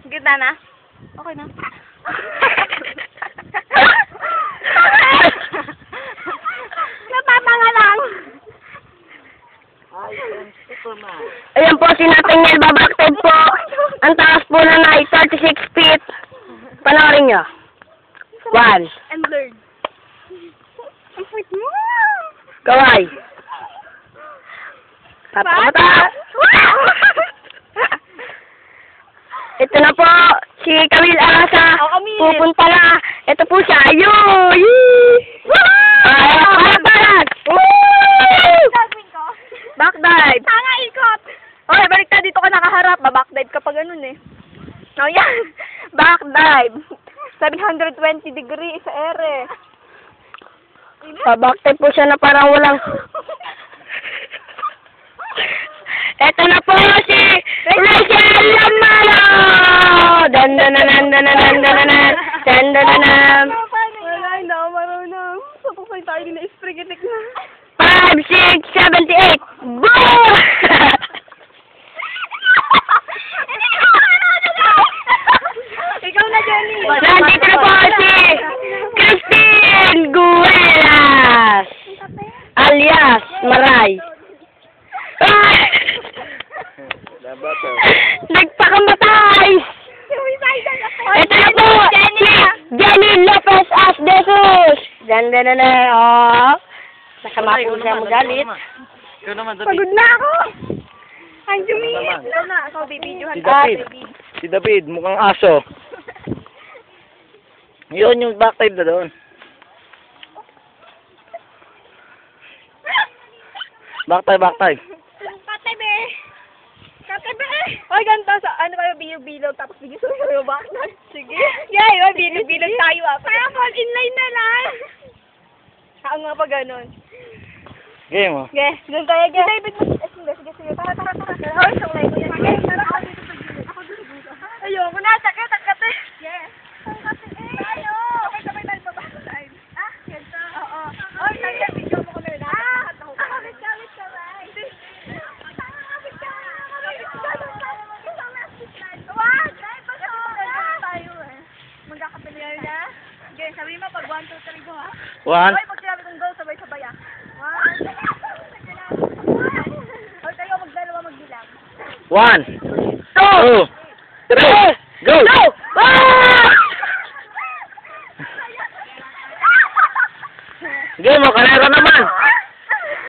Ganda na? Okay na. Napapanga lang. Ayan po, si Nathaniel Babacted po. Ang taas po na ay 36 feet. Panoorin nyo. 1. And learn. Ang sweet mo. Kaway. Papamata. Ito na po, si Camille Arasa. Oh, Camille. Pupunta na. Ito po siya. Ayun! Palagpalag! Gagawin ko. Backdive. Tanga, ikot. Okay, balik ka dito ka nakaharap. Babackdive ka pa ganun eh. Oh, yan. Backdive. 720 degree sa ere. Pabakte po siya na parang walang... Ito na po si Rachel Lamalo! Dandananan. Wala, hindi ako marunong. Sapupay tayo din na isprigitik na. 5, 6, 7, 8. Boom! Ikaw na, Jenny. Nandito na po si Christine Guelas alias Maray. Nagpakamatay! Ito na po si Jenny Lopez Asdesus. Oh. Nasama po siya magalit. Ikaw naman, David. Pagod na ako. Ang jumiit. Ikaw na. Ako, bibidyohan Si ka. David. Si David, mukhang aso. Yun yung backdive na doon. Backdive. Katebe. Oy, ganito. Ano kayo, bilog-bilog, tapos bigyan kayo back na. Sige. Yay, oy, bilog-bilog tayo ah. Parang fall in line na lang. Ako nga pa ganun. Game mo. Sige, doon tayo. David, sige. Tara. Hoy, sa ulay ko yan. Sige, tara. Ako dito. Ayoko na, sakit. Yes. Tayo. Okay, sabay tayo babakdive. Ah, ganito. Oo. Oy, tayo, video mo ko na yun. Kapit ka, right? Magkakapilihan na. Okay, sabi mo pag 1, 2, 3, go ha. 1. Hoy, pag sinabi kong go, sabay-sabay ah. 1. Hoy, kayo magdalawa magbilang. 1, 2, 3, go!